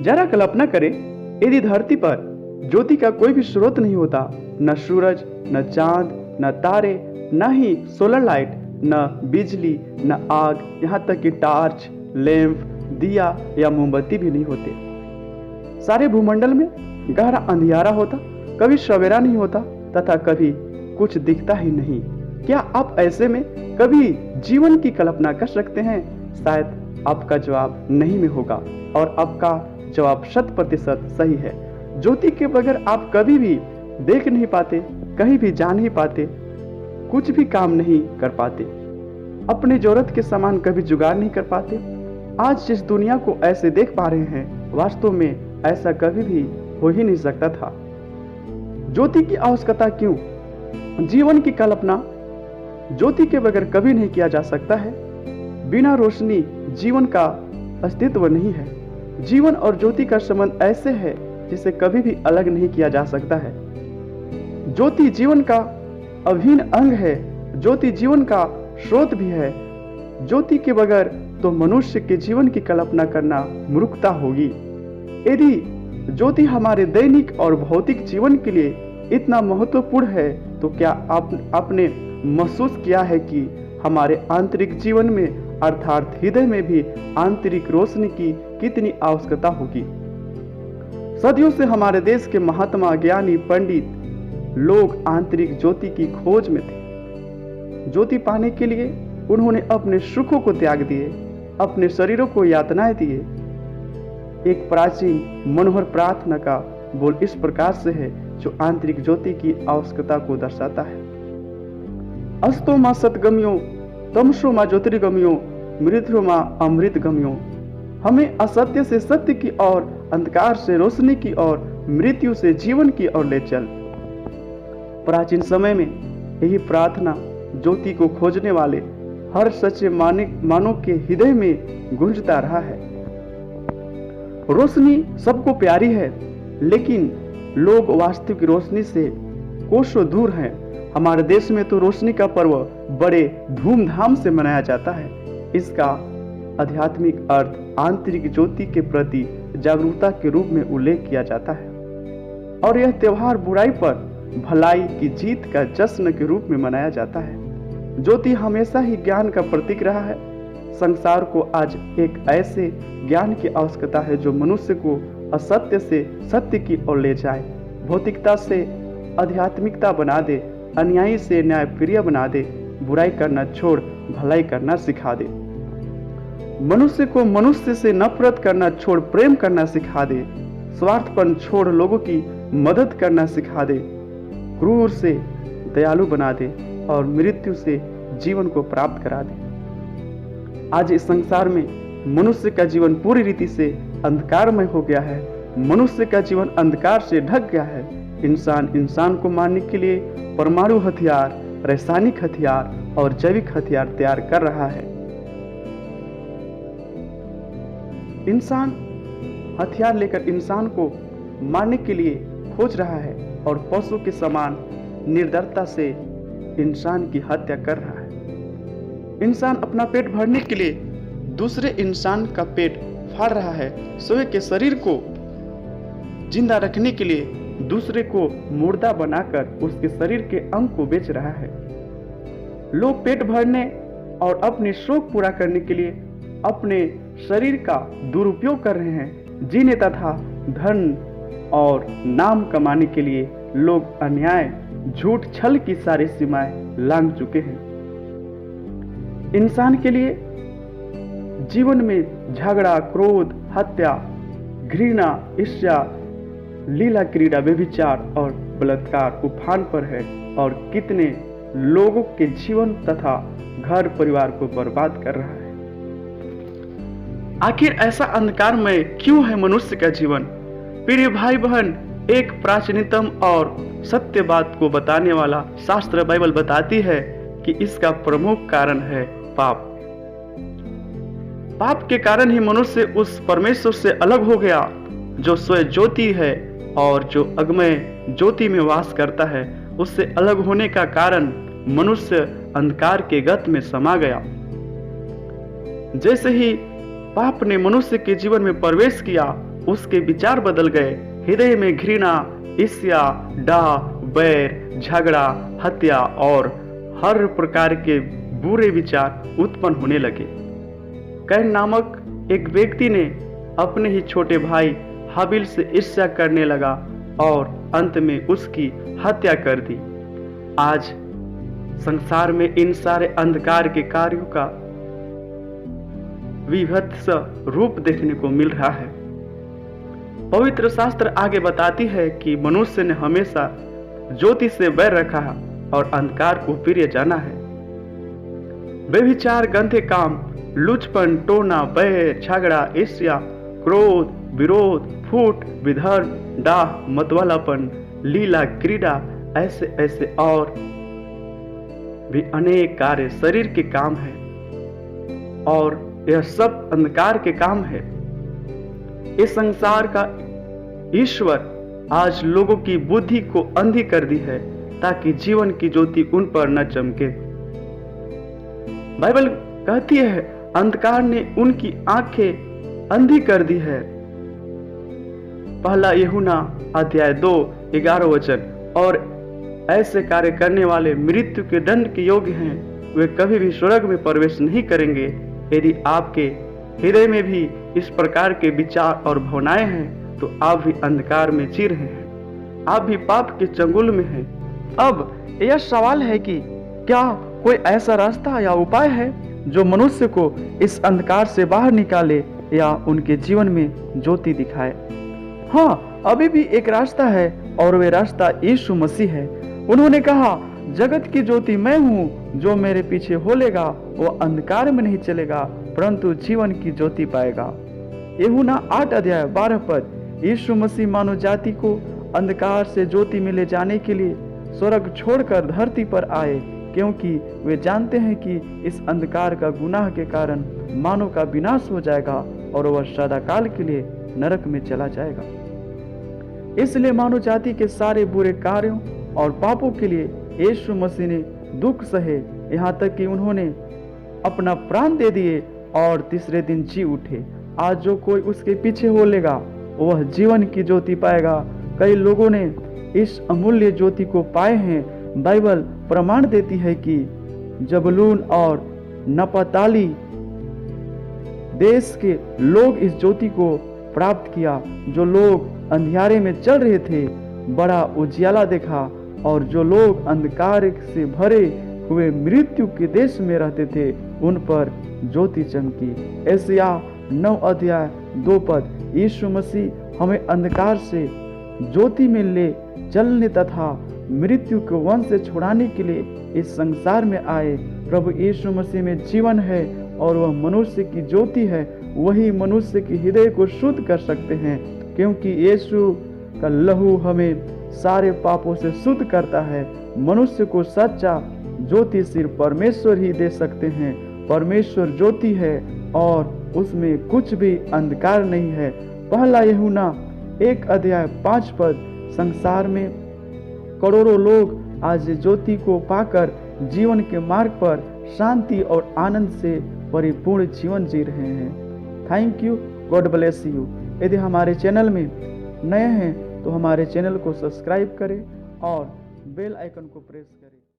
जरा कल्पना करें, यदि धरती पर ज्योति का कोई भी स्रोत नहीं होता, न सूरज, न चांद, न तारे, न ही सोलर लाइट, न बिजली, न आग, यहाँ तक कि टार्च, लैंप, दिया या मोमबत्ती भी नहीं होते। सारे भूमंडल में गहरा अंधियारा होता, कभी सवेरा नहीं होता तथा कभी कुछ दिखता ही नहीं। क्या आप ऐसे में कभी जीवन की कल्पना कर सकते हैं? शायद आपका जवाब नहीं में होगा और आपका जवाब 100% सही है। ज्योति के बगैर आप कभी भी देख नहीं पाते, कहीं भी जा नहीं पाते, कुछ भी काम नहीं कर पाते, अपनी जरूरत के सामान कभी जुगाड़ नहीं कर पाते। आज जिस दुनिया को ऐसे देख पा रहे हैं, वास्तव में ऐसा कभी भी हो ही नहीं सकता था। ज्योति की आवश्यकता क्यों? जीवन की कल्पना ज्योति के बगैर कभी नहीं किया जा सकता है। बिना रोशनी जीवन का अस्तित्व नहीं है। जीवन और ज्योति का संबंध ऐसे है जिसे कभी भी अलग नहीं किया जा सकता है। ज्योति जीवन का अभिन्न अंग है। ज्योति जीवन का स्रोत भी है। ज्योति के बगैर तो मनुष्य के जीवन की कल्पना करना मूर्खता होगी। यदि ज्योति हमारे दैनिक और भौतिक जीवन के लिए इतना महत्वपूर्ण है, तो क्या आपने महसूस किया है कि हमारे आंतरिक जीवन में अर्थात हृदय में भी आंतरिक रोशनी की कितनी आवश्यकता होगी। सदियों से हमारे देश के महात्मा, ज्ञानी, पंडित लोग आंतरिक ज्योति की खोज में थे। ज्योति पाने के लिए उन्होंने अपने सुखों को त्याग दिए, अपने शरीरों को यातनाएं दिए। एक प्राचीन मनोहर प्रार्थना का बोल इस प्रकार से है, जो आंतरिक ज्योति की आवश्यकता को दर्शाता है। अस्तो मां सतगम्यो, तमसो मां ज्योतिर्गम्यो, मृत्यु मां अमृतगम्यो। हमें असत्य से सत्य की ओर, अंधकार से रोशनी की ओर, मृत्यु से जीवन की ओर ले चल। प्राचीन समय में यही प्रार्थना ज्योति को खोजने वाले हर सच्चे मानव के हृदय में गूंजता रहा है। रोशनी सबको प्यारी है, लेकिन लोग वास्तविक रोशनी से कोसों दूर हैं। हमारे देश में तो रोशनी का पर्व बड़े धूमधाम से मनाया जाता है। इसका आध्यात्मिक अर्थ आंतरिक ज्योति के प्रति जागरूकता के रूप में उल्लेख किया जाता है, और यह त्योहार बुराई पर भलाई की जीत का जश्न के रूप में मनाया जाता है। ज्योति हमेशा ही ज्ञान का प्रतीक रहा है। संसार को आज एक ऐसे ज्ञान की आवश्यकता है जो मनुष्य को असत्य से सत्य की ओर ले जाए, भौतिकता से आध्यात्मिकता बना दे, अन्यायी से न्यायप्रिय बना दे, बुराई करना छोड़ भलाई करना सिखा दे, मनुष्य को मनुष्य से नफरत करना छोड़ प्रेम करना सिखा दे, स्वार्थपन छोड़ लोगों की मदद करना सिखा दे, क्रूर से दयालु बना दे और मृत्यु से जीवन को प्राप्त करा दे। आज इस संसार में मनुष्य का जीवन पूरी रीति से अंधकारमय हो गया है। मनुष्य का जीवन अंधकार से ढक गया है। इंसान को मारने के लिए परमाणु हथियार, रासायनिक हथियार और जैविक हथियार तैयार कर रहा है। इंसान हथियार लेकर इंसान को मारने के लिए खोज रहा है और पशु के समान निर्दयता से इंसान की हत्या कर रहा है। इंसान अपना पेट भरने के लिए दूसरे इंसान का पेट फाड़ रहा है। स्वयं के शरीर को जिंदा रखने के लिए दूसरे को मुर्दा बनाकर उसके शरीर के अंग को बेच रहा है। लोग पेट भरने और अपनी शौक पूरा करने के लिए अपने शरीर का दुरुपयोग कर रहे हैं। जीने तथा धन और नाम कमाने के लिए लोग अन्याय, झूठ, छल की सारी सीमाएं लांघ चुके हैं। इंसान के लिए जीवन में झगड़ा, क्रोध, हत्या, घृणा, ईर्ष्या, लीला क्रीड़ा, व्यभिचार और बलात्कार उफान पर है और कितने लोगों के जीवन तथा घर परिवार को बर्बाद कर रहा है। आखिर ऐसा अंधकारमय क्यों है मनुष्य का जीवन? प्रिय भाई बहन, एक प्राचीनतम और सत्य बात को बताने वाला शास्त्र बाइबल बताती है कि इसका प्रमुख कारण है पाप। पाप के कारण ही मनुष्य उस परमेश्वर से अलग हो गया जो स्वयं ज्योति है, और जो अगमय ज्योति में वास करता है। उससे अलग होने का कारण मनुष्य अंधकार के गत में समा गया। जैसे ही पाप ने मनुष्य के जीवन में प्रवेश किया, उसके विचार बदल गए। हृदय में घृणा, ईर्ष्या, डाह, बैर, झगड़ा, हत्या और हर प्रकार के बुरे विचार उत्पन्न होने लगे। कैन नामक एक व्यक्ति ने अपने ही छोटे भाई हाबिल से ईर्ष्या करने लगा और अंत में उसकी हत्या कर दी। आज संसार में इन सारे अंधकार के कार्यों का विभत्स रूप देखने को मिल रहा है। पवित्र शास्त्र आगे बताती है कि मनुष्य ने हमेशा ज्योति से बैर रखा है और अंधकार को प्रिय जाना है। व्यभिचार, गंदे काम, लुचपन, टोना, बैर, झगड़ा, ईर्ष्या, क्रोध, विरोध, फूट, विधर्म, डाह, मतवालापन, लीला, क्रीड़ा, ऐसे ऐसे और भी अनेक कार्य शरीर के काम है और यह सब अंधकार के काम है। इस संसार का ईश्वर आज लोगों की बुद्धि को अंधी कर दी है ताकि जीवन की ज्योति उन पर न चमके। बाइबल कहती है अंधकार ने उनकी आंखें अंधी कर दी है। पहला यूहन्ना अध्याय 2:11 और ऐसे कार्य करने वाले मृत्यु के दंड के योग्य हैं, वे कभी भी स्वर्ग में प्रवेश नहीं करेंगे। यदि आपके हृदय में भी इस प्रकार के विचार और भावनाएं हैं तो आप भी अंधकार में जी रहे हैं, आप भी पाप के चंगुल में हैं। अब यह सवाल है कि क्या कोई ऐसा रास्ता या उपाय है जो मनुष्य को इस अंधकार से बाहर निकाले या उनके जीवन में ज्योति दिखाए? हाँ, अभी भी एक रास्ता है और वे रास्ता यीशु मसीह है। उन्होंने कहा, जगत की ज्योति मैं हूँ, जो मेरे पीछे होलेगा वो अंधकार में नहीं चलेगा परंतु जीवन की ज्योति पाएगा। यूहन्ना 8:12 यीशु मसीह मानव जाति को अंधकार से ज्योति में ले जाने के लिए स्वर्ग छोड़कर धरती पर आए, क्योंकि वे जानते हैं कि इस अंधकार का गुनाह के कारण मानव का विनाश हो जाएगा और वह सदाकाल के लिए नरक में चला जाएगा। इसलिए मानव जाति के सारे बुरे कार्यों और पापों के लिए यीशु मसीह ने दुख सहे, यहाँ तक कि उन्होंने अपना प्राण दे दिए और तीसरे दिन जी उठे। आज जो कोई उसके पीछे हो लेगा वह जीवन की ज्योति पाएगा। कई लोगों ने इस अमूल्य ज्योति को पाए हैं। बाइबल प्रमाण देती है कि जबलून और नपताली देश के लोग इस ज्योति को प्राप्त किया। जो लोग अंधियारे में चल रहे थे बड़ा उजियाला देखा और जो लोग अंधकार से भरे हुए मृत्यु के देश में रहते थे उन पर ज्योति चमकी। एशिया 9:2 यीशु मसीह हमें अंधकार से ज्योति में ले चलने तथा मृत्यु को वंश से छुड़ाने के लिए इस संसार में आए। प्रभु यीशु मसीह में जीवन है और वह मनुष्य की ज्योति है। वही मनुष्य के हृदय को शुद्ध कर सकते हैं, क्योंकि यीशु का लहू हमें सारे पापों से शुद्ध करता है। मनुष्य को सच्चा ज्योति सिर्फ परमेश्वर ही दे सकते हैं। परमेश्वर ज्योति है और उसमें कुछ भी अंधकार नहीं है। पहला यूहन्ना 1:5 संसार में करोड़ों लोग आज ज्योति को पाकर जीवन के मार्ग पर शांति और आनंद से परिपूर्ण जीवन जी रहे हैं। Thank you, God bless you. यदि हमारे चैनल में नए हैं तो हमारे चैनल को सब्सक्राइब करें और बेल आइकन को प्रेस करें।